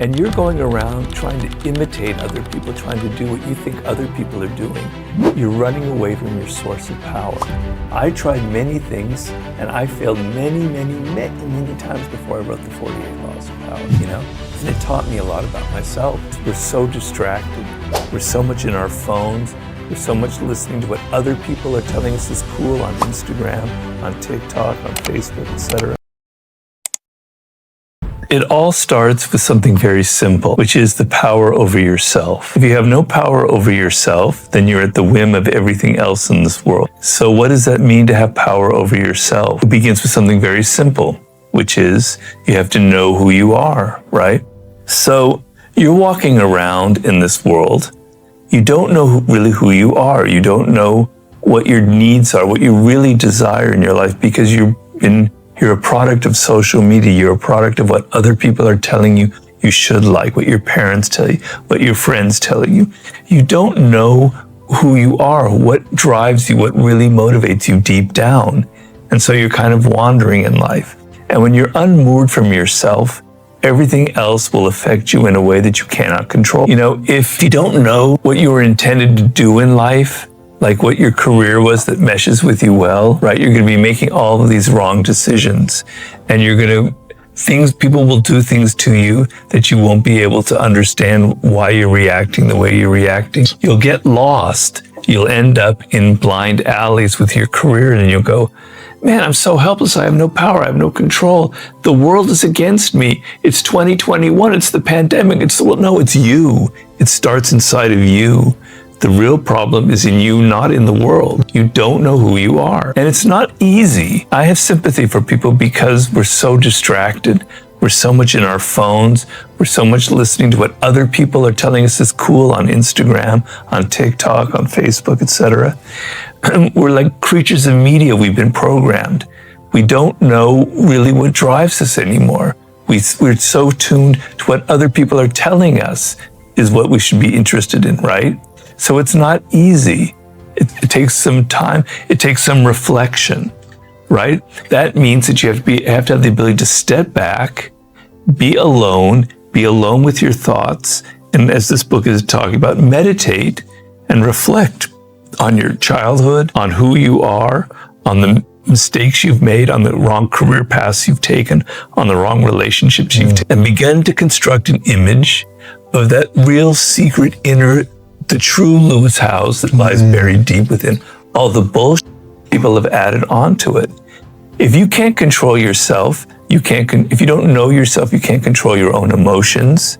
and you're going around trying to imitate other people, trying to do what you think other people are doing, you're running away from your source of power. I tried many things, and I failed many times before I wrote the 48 Laws of Power, And it taught me a lot about myself. We're so distracted. We're so much in our phones. We're so much listening to what other people are telling us is cool on Instagram, on TikTok, on Facebook, etc. It all starts with something very simple, which is the power over yourself. If you have no power over yourself, then you're at the whim of everything else in this world. So what does that mean to have power over yourself? It begins with something very simple, which is you have to know who you are, right? So you're walking around in this world. You don't know really who you are. You don't know what your needs are, what you really desire in your life, because you're a product of social media. You're a product of what other people are telling you you should like, what your parents tell you, what your friends tell you. You don't know who you are, what drives you, what really motivates you deep down. And so you're kind of wandering in life. And when you're unmoored from yourself, everything else will affect you in a way that you cannot control. If you don't know what you were intended to do in life, like what your career was that meshes with you well, right? You're going to be making all of these wrong decisions, and people will do things to you that you won't be able to understand why you're reacting the way you're reacting. You'll get lost. You'll end up in blind alleys with your career, and you'll go, man, I'm so helpless. I have no power. I have no control. The world is against me. It's 2021. It's the pandemic. No, it's you. It starts inside of you. The real problem is in you, not in the world. You don't know who you are. And it's not easy. I have sympathy for people because we're so distracted. We're so much in our phones. We're so much listening to what other people are telling us is cool on Instagram, on TikTok, on Facebook, etc. We're like creatures of media. We've been programmed. We don't know really what drives us anymore. We're so tuned to what other people are telling us is what we should be interested in, right? So it's not easy. It takes some time. It takes some reflection, right? That means that you have to have the ability to step back, be alone with your thoughts, and as this book is talking about, meditate and reflect on your childhood, on who you are, on the mistakes you've made, on the wrong career paths you've taken, on the wrong relationships you've taken, and begin to construct an image of that real secret inner, the true Lewis house that lies buried deep within all the bullshit people have added onto it. If you can't control yourself, if you don't know yourself, you can't control your own emotions.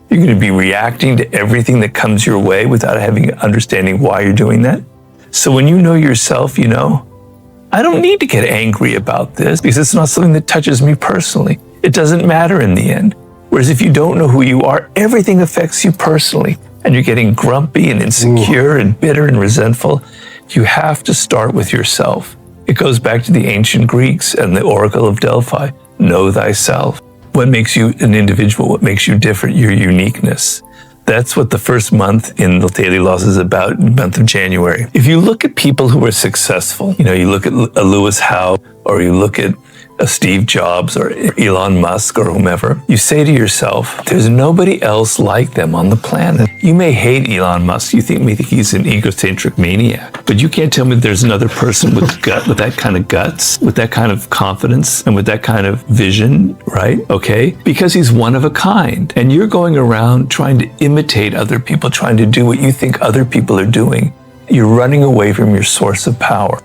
You're going to be reacting to everything that comes your way without understanding why you're doing that. So when you know yourself, I don't need to get angry about this because it's not something that touches me personally. It doesn't matter in the end. Whereas if you don't know who you are, everything affects you personally. And you're getting grumpy and insecure and bitter and resentful. You have to start with yourself. It goes back to the ancient Greeks and the Oracle of Delphi. Know thyself. What makes you an individual? What makes you different? Your uniqueness. That's what the first month in the Daily Laws is about, the month of January. If you look at people who are successful, you look at a Lewis Howe, or you look at a Steve Jobs or Elon Musk or whomever, you say to yourself, there's nobody else like them on the planet. You may hate Elon Musk. You may think he's an egocentric maniac, but you can't tell me there's another person with that kind of guts, with that kind of confidence, and with that kind of vision, right? Okay? Because he's one of a kind. And you're going around trying to imitate other people, trying to do what you think other people are doing. You're running away from your source of power.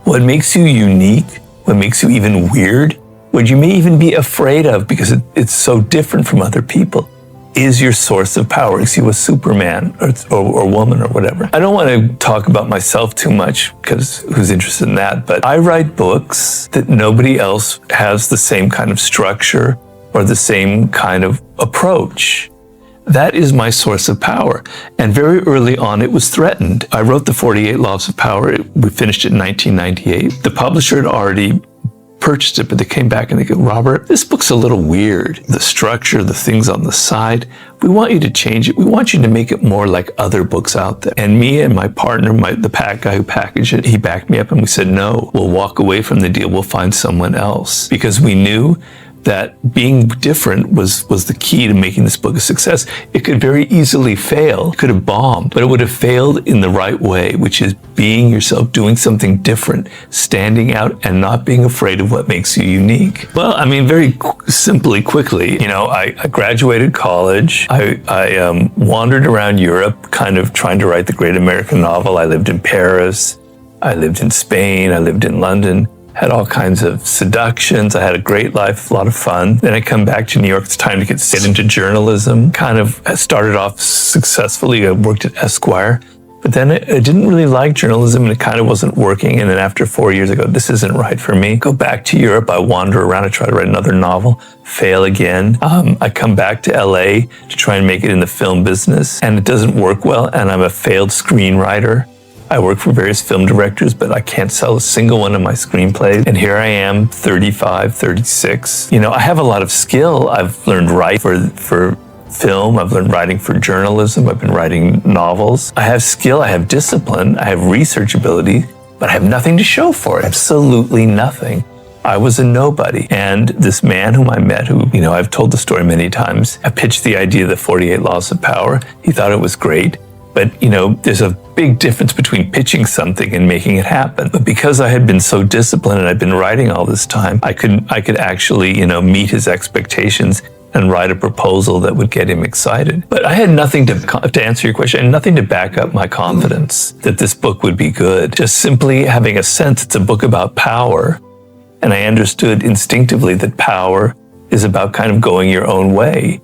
What makes you unique, what makes you even weird, what you may even be afraid of because it's so different from other people, is your source of power. Makes you a Superman or woman or whatever. I don't want to talk about myself too much because who's interested in that, but I write books that nobody else has the same kind of structure or the same kind of approach. That is my source of power. And very early on, it was threatened. I wrote the 48 Laws of Power. We finished it in 1998. The publisher had already purchased it, but they came back and they go, Robert, this book's a little weird. The structure, the things on the side, we want you to change it. We want you to make it more like other books out there. And me and my partner, the guy who packaged it, he backed me up and we said, no, we'll walk away from the deal. We'll find someone else. Because we knew that being different was the key to making this book a success. It could very easily fail. It could have bombed, but it would have failed in the right way, which is being yourself, doing something different, standing out and not being afraid of what makes you unique. Well, I mean, very simply, quickly, I graduated college. I wandered around Europe, kind of trying to write the great American novel. I lived in Paris. I lived in Spain. I lived in London. Had all kinds of seductions. I had a great life, a lot of fun. Then I come back to New York. It's time to get into journalism. Kind of started off successfully. I worked at Esquire. But then I didn't really like journalism, and it kind of wasn't working. And then after 4 years ago, this isn't right for me. Go back to Europe. I wander around. I try to write another novel, fail again. I come back to LA to try and make it in the film business, and it doesn't work well. And I'm a failed screenwriter. I work for various film directors, but I can't sell a single one of my screenplays. And here I am, 35, 36. I have a lot of skill. I've learned write for film. I've learned writing for journalism. I've been writing novels. I have skill. I have discipline. I have research ability, but I have nothing to show for it. Absolutely nothing. I was a nobody. And this man whom I met, who, I've told the story many times, I pitched the idea of the 48 Laws of Power. He thought it was great. But, there's a big difference between pitching something and making it happen. But because I had been so disciplined and I'd been writing all this time, I could actually, meet his expectations and write a proposal that would get him excited. But I had nothing to answer your question, I had nothing to back up my confidence that this book would be good. Just simply having a sense it's a book about power. And I understood instinctively that power is about kind of going your own way.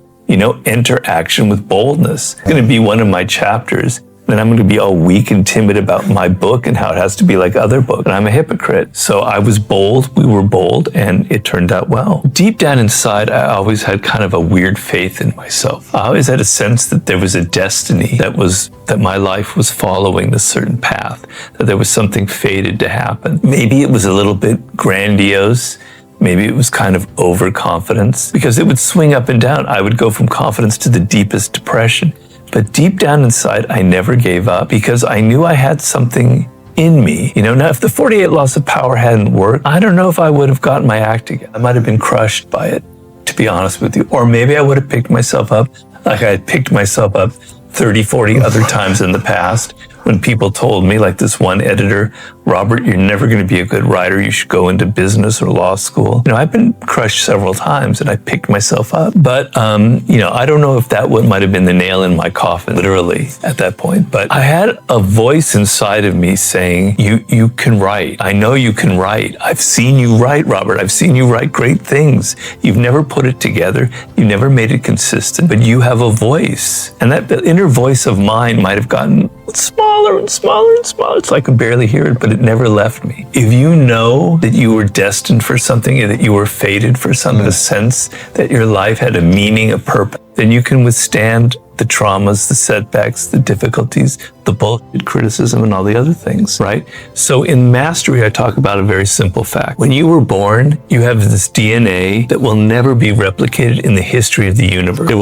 Enter action with boldness. It's going to be one of my chapters. Then I'm going to be all weak and timid about my book and how it has to be like other books. And I'm a hypocrite. So I was bold, we were bold, and it turned out well. Deep down inside, I always had kind of a weird faith in myself. I always had a sense that there was a destiny that my life was following a certain path, that there was something fated to happen. Maybe it was a little bit grandiose. Maybe it was kind of overconfidence, because it would swing up and down. I would go from confidence to the deepest depression. But deep down inside, I never gave up because I knew I had something in me. Now if the 48 Laws of Power hadn't worked, I don't know if I would have gotten my act together. I might have been crushed by it, to be honest with you. Or maybe I would have picked myself up like I had picked myself up 30, 40 other times in the past, when people told me, like this one editor, Robert, you're never going to be a good writer. You should go into business or law school. I've been crushed several times and I picked myself up. But, I don't know if that might have been the nail in my coffin, literally, at that point. But I had a voice inside of me saying, you can write. I know you can write. I've seen you write, Robert. I've seen you write great things. You've never put it together. You never made it consistent, but you have a voice. And that inner voice of mine might have gotten smaller and smaller and smaller. It's like I could barely hear it, but it never left me. If you know that you were destined for something, that you were fated for something, a sense that your life had a meaning, a purpose, then you can withstand the traumas, the setbacks, the difficulties, the bullshit criticism, and all the other things, right? So in Mastery, I talk about a very simple fact. When you were born, you have this DNA that will never be replicated in the history of the universe. There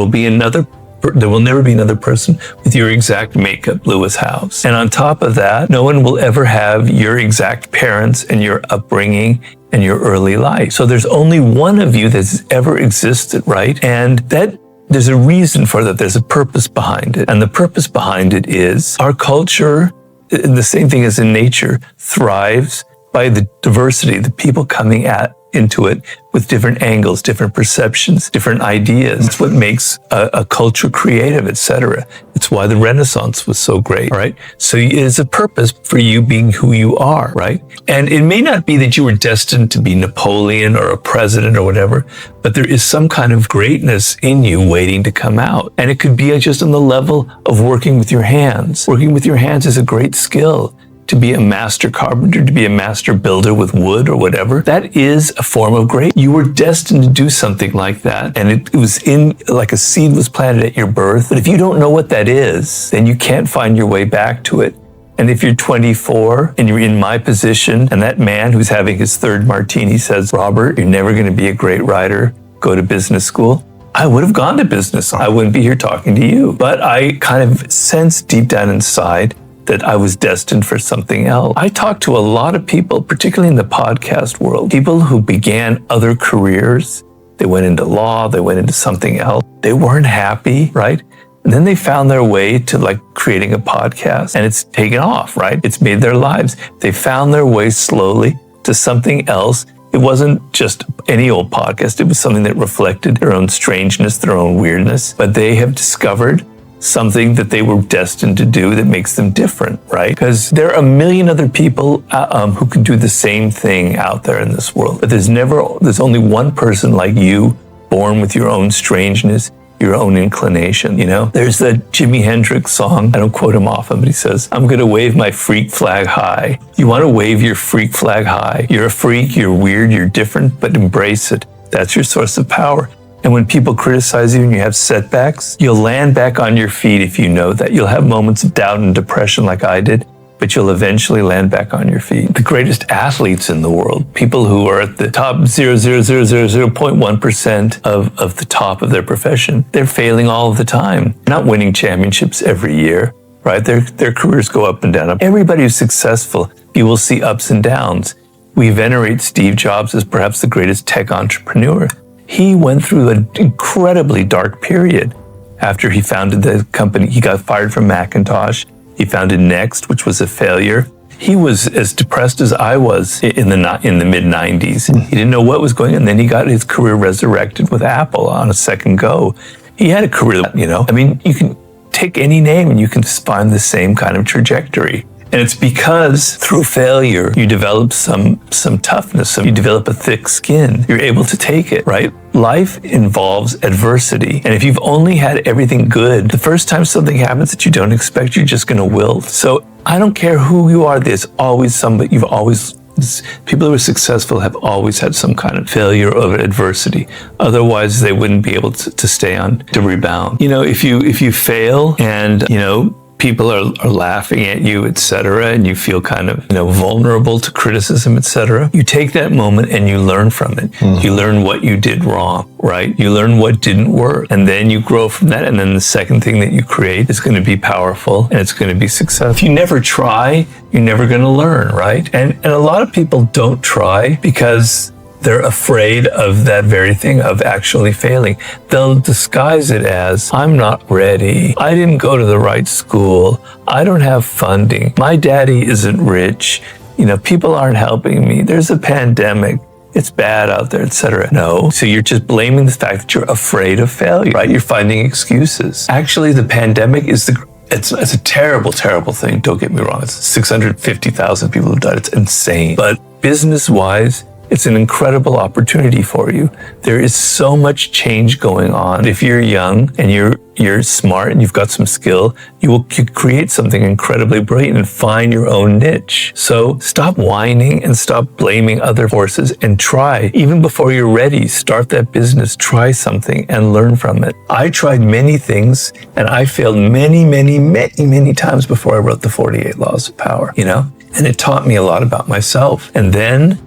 will never be another person with your exact makeup, Lewis House. And on top of that, no one will ever have your exact parents and your upbringing and your early life. So there's only one of you that's ever existed, right? And that there's a reason for that. There's a purpose behind it. And the purpose behind it is our culture, the same thing as in nature, thrives by the diversity, the people coming into it with different angles, different perceptions, different ideas. It's what makes a culture creative, etc. It's why the Renaissance was so great, right? So it is a purpose for you being who you are, right? And it may not be that you were destined to be Napoleon or a president or whatever, but there is some kind of greatness in you waiting to come out. And it could be just on the level of working with your hands. Working with your hands is a great skill. To be a master carpenter, to be a master builder with wood or whatever, that is a form of great. You were destined to do something like that. And it was like a seed was planted at your birth. But if you don't know what that is, then you can't find your way back to it. And if you're 24 and you're in my position, and that man who's having his third martini says, Robert, you're never going to be a great writer, go to business school, I would have gone to business. I wouldn't be here talking to you. But I kind of sensed deep down inside that I was destined for something else. I talk to a lot of people, particularly in the podcast world, people who began other careers they went into law, they went into something else. They weren't happy, right? And then they found their way to like creating a podcast, and it's taken off, right? It's made their lives. They found their way slowly to something else. It wasn't just any old podcast. It was something that reflected their own strangeness, their own weirdness. But they have discovered something that they were destined to do that makes them different, right? Because there are a million other people who can do the same thing out there in this world. But there's only one person like you, born with your own strangeness, your own inclination, you know? There's that Jimi Hendrix song, I don't quote him often, but he says, I'm gonna wave my freak flag high. You wanna wave your freak flag high. You're a freak, you're weird, you're different, but embrace it. That's your source of power. And when people criticize you and you have setbacks, you'll land back on your feet if you know that. You'll have moments of doubt and depression like I did, but you'll eventually land back on your feet. The greatest athletes in the world, people who are at the top 0.1% of the top of their profession, they're failing all of the time. They're not winning championships every year, right? Their careers go up and down. Everybody who's successful, you will see ups and downs. We venerate Steve Jobs as perhaps the greatest tech entrepreneur. He went through an incredibly dark period after he founded the company. He got fired from Macintosh. He founded Next, which was a failure. He was as depressed as I was in the mid-90s. He didn't know what was going on. And then he got his career resurrected with Apple on a second go. He had a career, you know. I mean, you can take any name and you can find the same kind of trajectory. And it's because through failure, you develop some toughness, you develop a thick skin. You're able to take it, right? Life involves adversity. And if you've only had everything good, the first time something happens that you don't expect, you're just going to wilt. So I don't care who you are, there's always somebody, people who are successful have always had some kind of failure or adversity. Otherwise, they wouldn't be able to stay on, to rebound. You know, if you fail and, you know, people are laughing at you, etc., and you feel kind of, you know, vulnerable to criticism, etc., you take that moment and you learn from it. Mm-hmm. You learn what you did wrong, right? You learn what didn't work, and then you grow from that. And then the second thing that you create is going to be powerful and it's going to be successful. If you never try, you're never going to learn, right? And a lot of people don't try because they're afraid of that very thing, of actually failing. They'll disguise it as, I'm not ready. I didn't go to the right school. I don't have funding. My daddy isn't rich. You know, people aren't helping me. There's a pandemic. It's bad out there, etc. No. So you're just blaming the fact that you're afraid of failure, right? You're finding excuses. Actually, the pandemic is it's a terrible, terrible thing. Don't get me wrong. It's 650,000 people who died. It's insane. But business-wise, it's an incredible opportunity for you. There is so much change going on. If you're young and you're smart and you've got some skill, you create something incredibly brilliant and find your own niche. So stop whining and stop blaming other forces and try. Even before you're ready, start that business, try something and learn from it. I tried many things and I failed many, many, many, many times before I wrote the 48 Laws of Power, you know? And it taught me a lot about myself. And then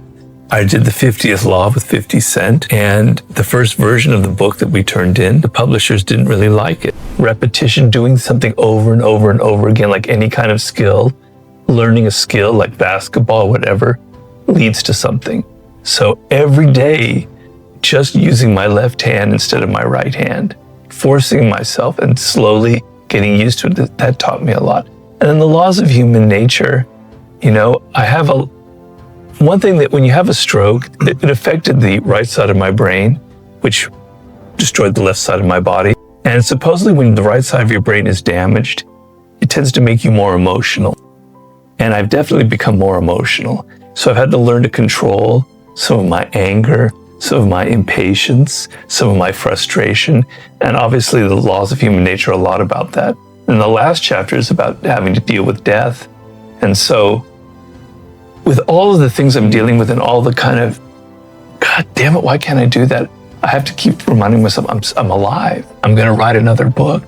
I did the 50th Law with 50 Cent, and the first version of the book that we turned in, the publishers didn't really like it. Repetition, doing something over and over and over again, like any kind of skill, learning a skill like basketball, whatever, leads to something. So every day, just using my left hand instead of my right hand, forcing myself and slowly getting used to it, that taught me a lot. And then the laws of human nature, you know, one thing that when you have a stroke, it affected the right side of my brain, which destroyed the left side of my body. And supposedly when the right side of your brain is damaged, it tends to make you more emotional. And I've definitely become more emotional. So I've had to learn to control some of my anger, some of my impatience, some of my frustration. And obviously the laws of human nature are a lot about that. And the last chapter is about having to deal with death. And so with all of the things I'm dealing with and all the kind of, God damn it, why can't I do that? I have to keep reminding myself I'm alive. I'm going to write another book.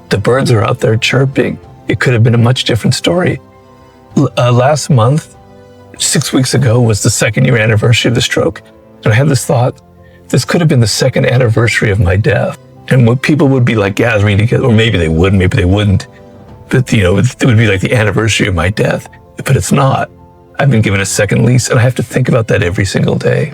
The birds are out there chirping. It could have been a much different story. Last month, 6 weeks ago, was the 2nd year anniversary of the stroke. And I had this thought, this could have been the 2nd anniversary of my death. And what people would be like gathering together, or maybe they would, maybe they wouldn't. But, you know, it would be like the anniversary of my death. But it's not. I've been given a second lease, and I have to think about that every single day.